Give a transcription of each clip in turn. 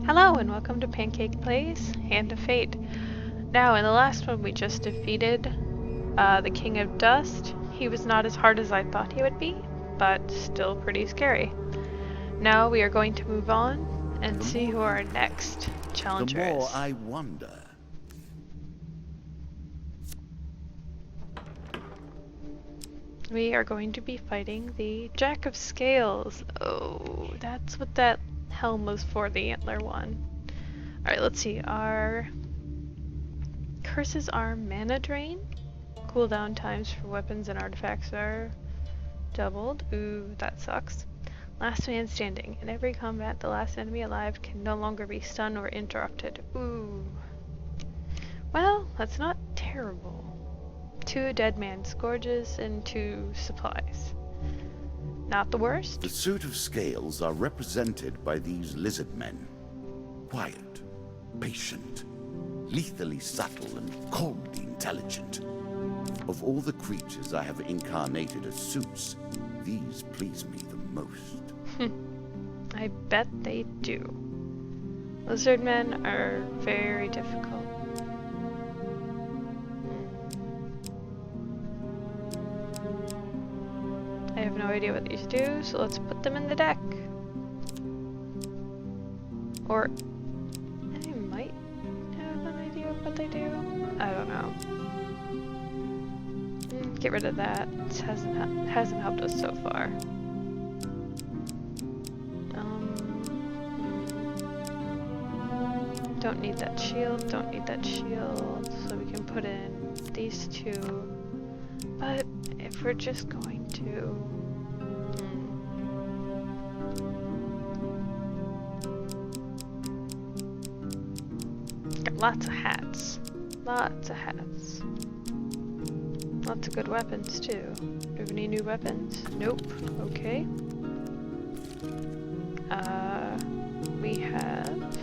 Hello and welcome to Pancake Plays Hand of Fate. Now, in the last one we just defeated the King of Dust. He was not as hard as I thought he would be, but still pretty scary. Now we are going to move on and see who our next challenger is. The more I wonder. We are going to be fighting the Jack of Scales. Oh, that's what that helm was for, the antler one. Alright, let's see. Our curses are mana drain. Cooldown times for weapons and artifacts are doubled. Ooh, that sucks. Last man standing. In every combat, the last enemy alive can no longer be stunned or interrupted. Ooh. Well, that's not terrible. 2 dead man scourges and 2 supplies. Not the worst. The suit of scales are represented by these lizard men. Quiet, patient, lethally subtle, and coldly intelligent. Of all the creatures I have incarnated as suits, these please me the most. I bet they do. Lizard men are very difficult. I have no idea what these do, so let's put them in the deck. Or I might have an idea of what they do. I don't know. Get rid of that. This hasn't helped us so far. Don't need that shield. Don't need that shield. So we can put in these 2. But if we're just going to... Got lots of hats. Lots of hats. Lots of good weapons too. Do we have any new weapons? Nope. Okay. We have...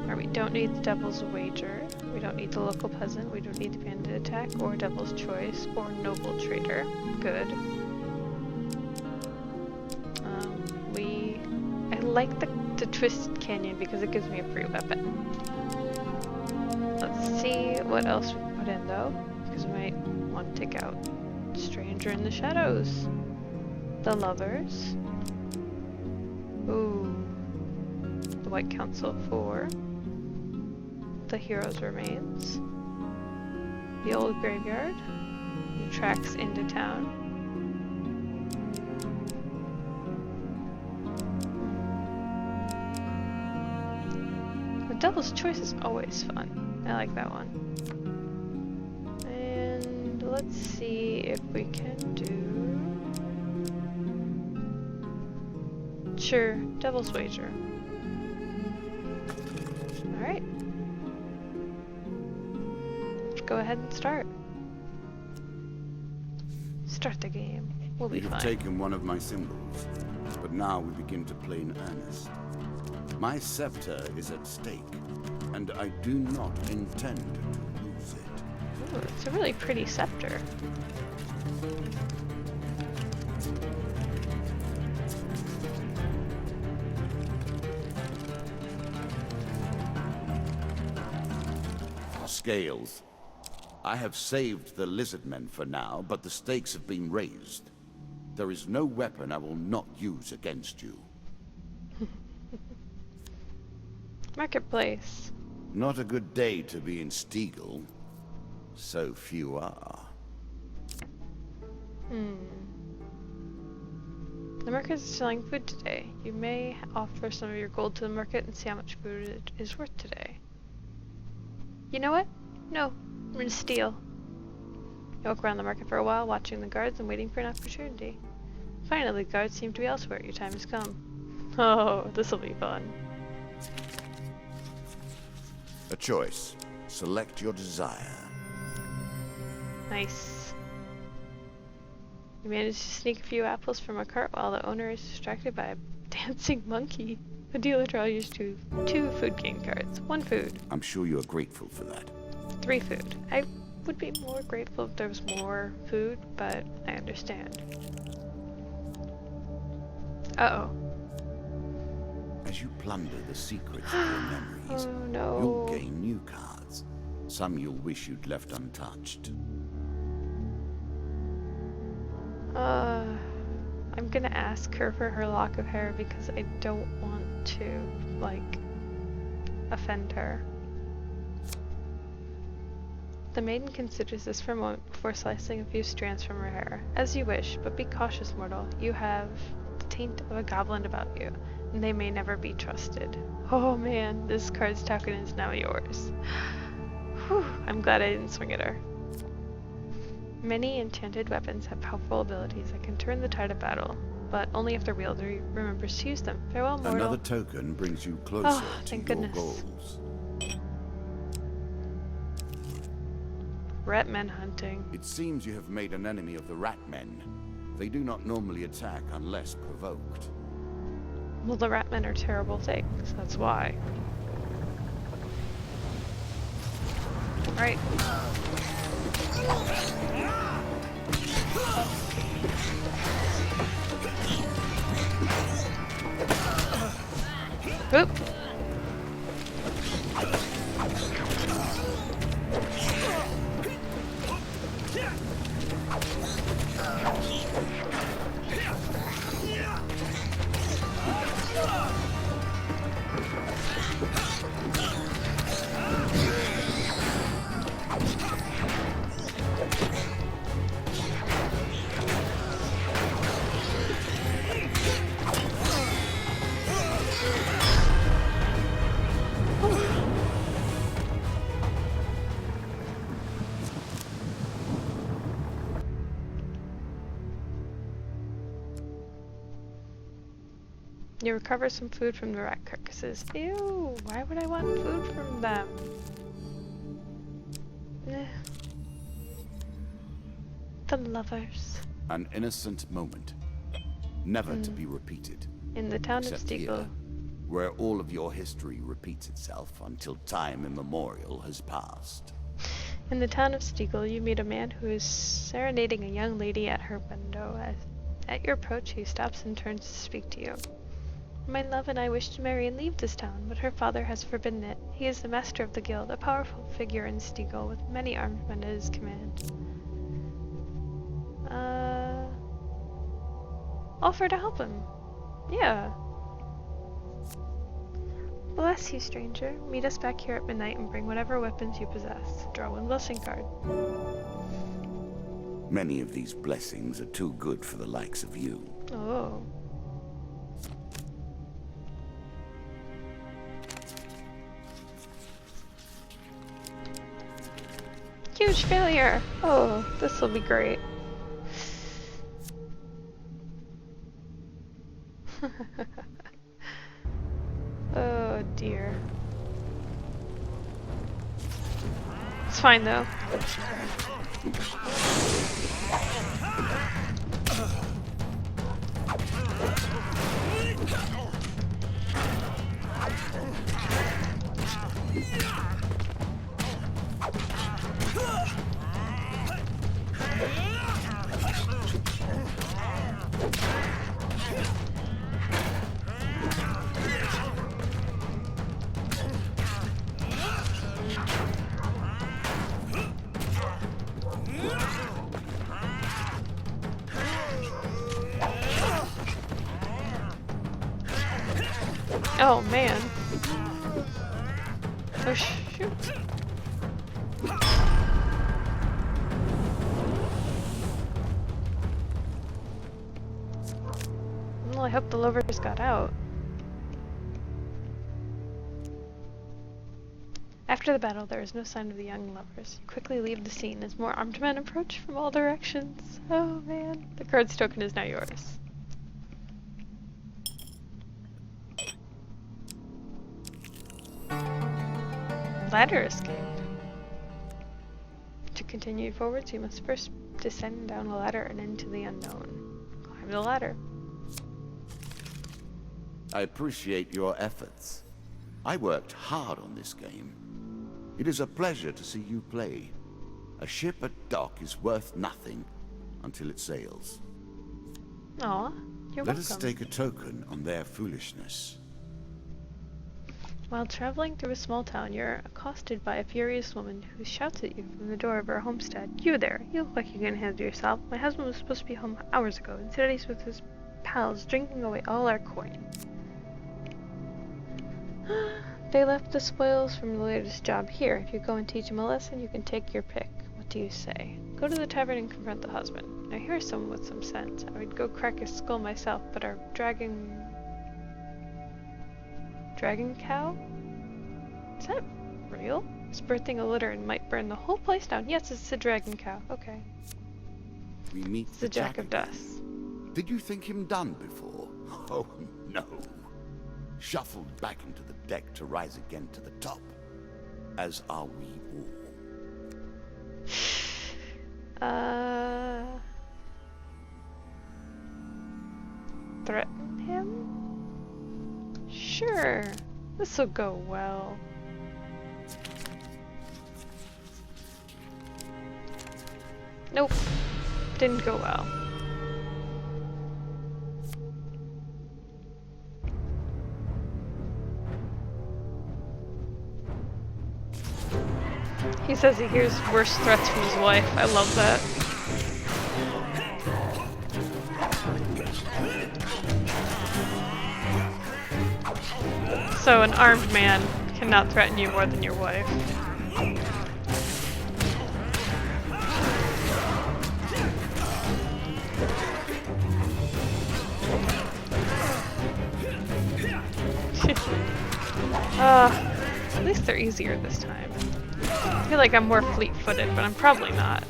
Or we don't need the Devil's Wager. We don't need the Local Peasant. We don't need the Bandit Attack or Devil's Choice or Noble Trader. Good. I like the Twisted Canyon because it gives me a free weapon. Let's see what else we can put in though, because we might want to take out Stranger in the Shadows. The Lovers. Ooh. The White Council 4. The Hero's Remains. The Old Graveyard. The Tracks into Town. The Devil's Choice is always fun. I like that one. And let's see if we can do... Sure, Devil's Wager. Alright. Go ahead and start. Start the game. We'll be fine. You have taken one of my symbols, but now we begin to play in earnest. My scepter is at stake, and I do not intend to lose it. Ooh, it's a really pretty scepter. Scales. I have saved the lizard men for now, but the stakes have been raised. There is no weapon I will not use against you. Marketplace. Not a good day to be in Stiegel. So few are. The market is selling food today. You may offer some of your gold to the market and see how much food it is worth today. You know what? No, I'm gonna steal. You walk around the market for a while, watching the guards and waiting for an opportunity. Finally, the guards seem to be elsewhere. Your time has come. Oh, this'll be fun. A choice. Select your desire. Nice. You managed to sneak a few apples from a cart while the owner is distracted by a dancing monkey. The dealer draws you 2 food game cards. 1 food. I'm sure you are grateful for that. 3 food. I would be more grateful if there was more food, but I understand. Uh-oh. As you plunder the secrets of your memories, Oh no. you'll gain new cards. Some you'll wish you'd left untouched. I'm gonna ask her for her lock of hair because I don't want to, like, offend her. The maiden considers this for a moment before slicing a few strands from her hair. As you wish, but be cautious, mortal. You have the taint of a goblin about you, and they may never be trusted. Oh man, this card's token is now yours. Whew, I'm glad I didn't swing at her. Many enchanted weapons have powerful abilities that can turn the tide of battle, but only if their wielder remembers to use them. Farewell, mortal. Another token brings you closer to thank your goodness. goals. Rat men hunting. It seems you have made an enemy of the rat men. They do not normally attack unless provoked. Well, the rat men are terrible things, that's why. Right. Oop. You recover some food from the rat carcasses. Ew, why would I want food from them? The lovers. An innocent moment, never to be repeated. In the town of Except Steeple. here, where all of your history repeats itself until time immemorial has passed. In the town of Steeple, you meet a man who is serenading a young lady at her window. At your approach, he stops and turns to speak to you. My love and I wish to marry and leave this town, but her father has forbidden it. He is the master of the guild, a powerful figure in Steeple with many armed men at his command. Offer to help him. Yeah. Bless you, stranger. Meet us back here at midnight and bring whatever weapons you possess. Draw one blessing card. Many of these blessings are too good for the likes of you. Oh. Huge failure! Oh, this will be great. Oh dear. It's fine though. Oh man. Oh shoot. Well, I hope the lovers got out. After the battle, there is no sign of the young lovers. You quickly leave the scene as more armed men approach from all directions. Oh man. The card's token is now yours. Ladder escape. To continue forwards, you must first descend down a ladder and into the unknown. Climb the ladder. I appreciate your efforts. I worked hard on this game. It is a pleasure to see you play. A ship at dock is worth nothing until it sails. Aw, you're Let welcome. us stake a token on their foolishness. While traveling through a small town, you're accosted by a furious woman who shouts at you from the door of her homestead. You there! You look like you can handle yourself. My husband was supposed to be home hours ago. Instead he's with his pals, drinking away all our coin. They left the spoils from the latest job here. If you go and teach him a lesson, you can take your pick. What do you say? Go to the tavern and confront the husband. Now here's someone with some sense. I would go crack his skull myself, but our dragon cow? Is that real? It's birthing a litter and might burn the whole place down. Yes, it's a dragon cow. Okay. We meet It's the Jack of Dust. Did you think him done before? Oh, no. Shuffled back into the deck to rise again to the top. As are we all. Threaten him? Sure. This'll go well. Nope. Didn't go well. He says he hears worse threats from his wife. I love that. So an armed man cannot threaten you more than your wife. At least they're easier this time. I feel like I'm more fleet-footed, but I'm probably not.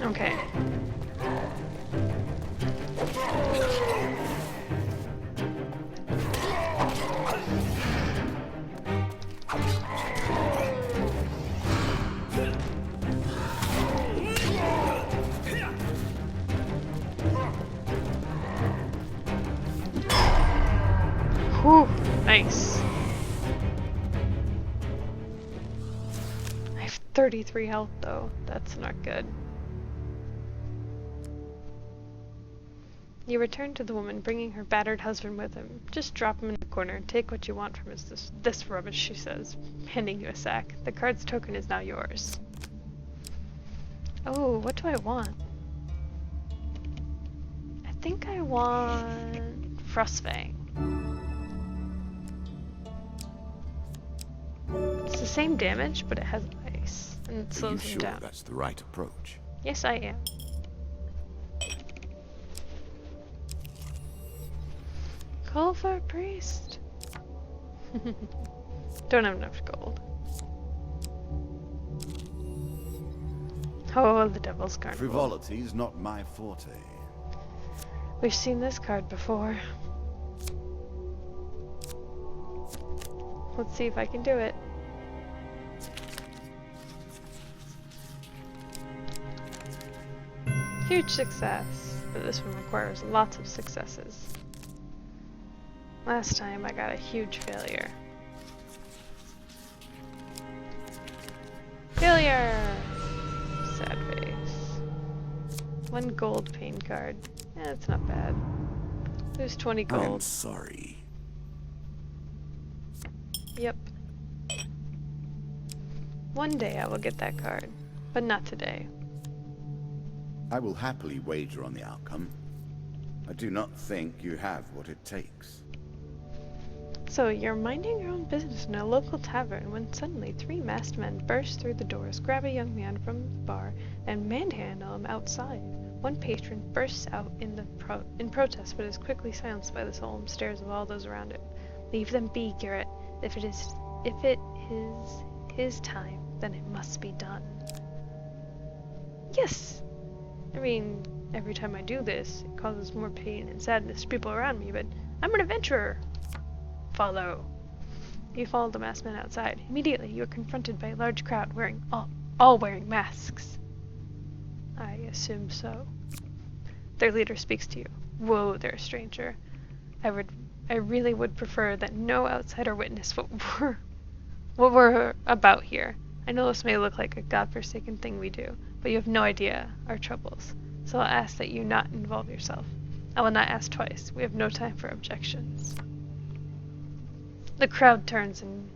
Okay. Whew, nice. I have 33 health though. That's not good. You return to the woman, bringing her battered husband with him. Just drop him in the corner and take what you want from this rubbish, she says, handing you a sack. The card's token is now yours. Oh, what do I want? I think I want Frostfang. It's the same damage, but it has ice, and it slows him down. Are you sure that's the right approach? Yes, I am. Call for a priest. Don't have enough gold. Oh, the Devil's Carnival. Frivolity's not my forte. We've seen this card before. Let's see if I can do it. Huge success, but this one requires lots of successes. Last time I got a huge failure. Failure! Sad face. 1 gold pain card. That's not bad. There's 20 gold. I'm sorry. Yep. One day I will get that card, but not today. I will happily wager on the outcome. I do not think you have what it takes. So you're minding your own business in a local tavern when suddenly 3 masked men burst through the doors, grab a young man from the bar, and manhandle him outside. One patron bursts out in protest, but is quickly silenced by the solemn stares of all those around it. Leave them be, Garrett. If it is his time, then it must be done. Yes! I mean, every time I do this, it causes more pain and sadness to people around me, but I'm an adventurer. Follow. You follow the masked man outside. Immediately, you are confronted by a large crowd all wearing masks. I assume so. Their leader speaks to you. Whoa there, stranger. I really would prefer that no outsider witness what we're about here. I know this may look like a godforsaken thing we do, but you have no idea our troubles. So I'll ask that you not involve yourself. I will not ask twice. We have no time for objections. The crowd turns and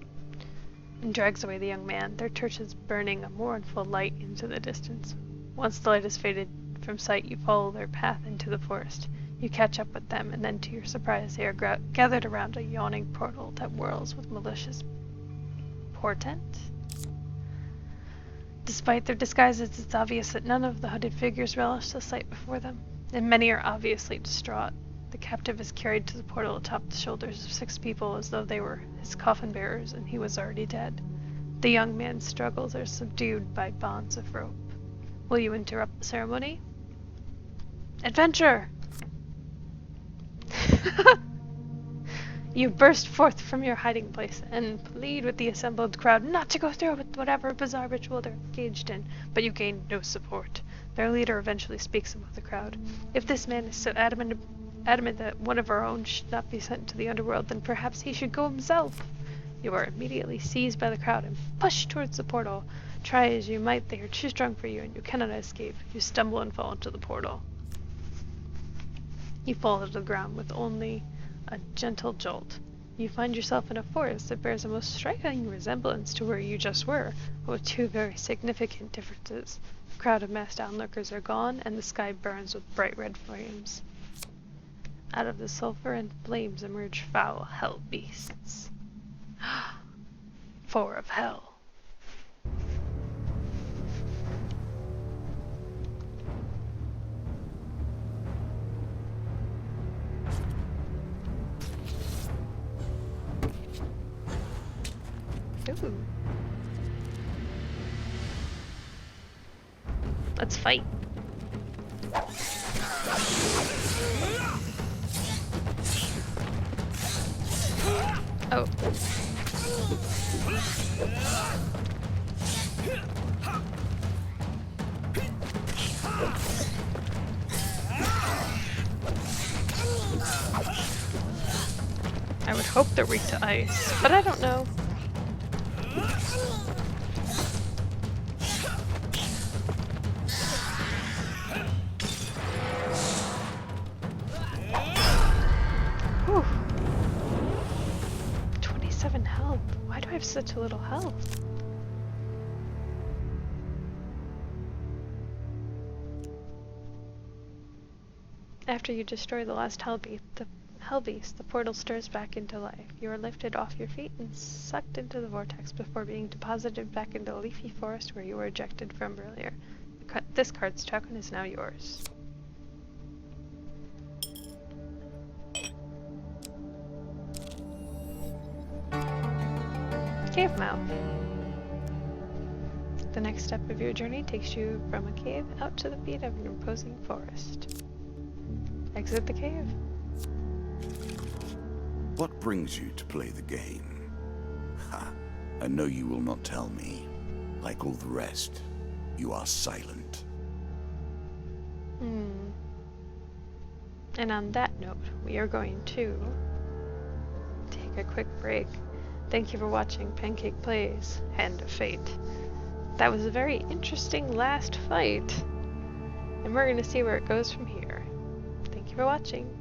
drags away the young man, their torches burning a mournful light into the distance. Once the light has faded from sight, you follow their path into the forest. You catch up with them, and then to your surprise they are gathered around a yawning portal that whirls with malicious portent. Despite their disguises, it's obvious that none of the hooded figures relish the sight before them, and many are obviously distraught. The captive is carried to the portal atop the shoulders of 6 people as though they were his coffin bearers and he was already dead. The young man's struggles are subdued by bonds of rope. Will you interrupt the ceremony? Adventure! You burst forth from your hiding place and plead with the assembled crowd not to go through with whatever bizarre ritual they're engaged in, but you gain no support. Their leader eventually speaks above the crowd. If this man is so adamant that one of our own should not be sent to the underworld, then perhaps he should go himself. You are immediately seized by the crowd and pushed towards the portal. Try as you might, they are too strong for you, and you cannot escape. You stumble and fall into the portal. You fall to the ground with only a gentle jolt. You find yourself in a forest that bears a most striking resemblance to where you just were, but with 2 very significant differences. The crowd of masked onlookers are gone, and the sky burns with bright red flames. Out of the sulfur and flames emerge foul hell beasts. 4 of hell. Ooh. Let's fight. Oh. I would hope they're weak to ice, but I don't know. Whew. 27 health. Why do I have such a little health? After you destroy the last hell beast, the portal stirs back into life. You are lifted off your feet and sucked into the vortex before being deposited back into the leafy forest where you were ejected from earlier. This card's token is now yours. Cave mouth. The next step of your journey takes you from a cave out to the feet of an imposing forest. Exit the cave. What brings you to play the game? Ha! I know you will not tell me. Like all the rest, you are silent. And on that note, we are going to take a quick break. Thank you for watching Pancake Plays Hand of Fate. That was a very interesting last fight, and we're going to see where it goes from here. Thank you for watching.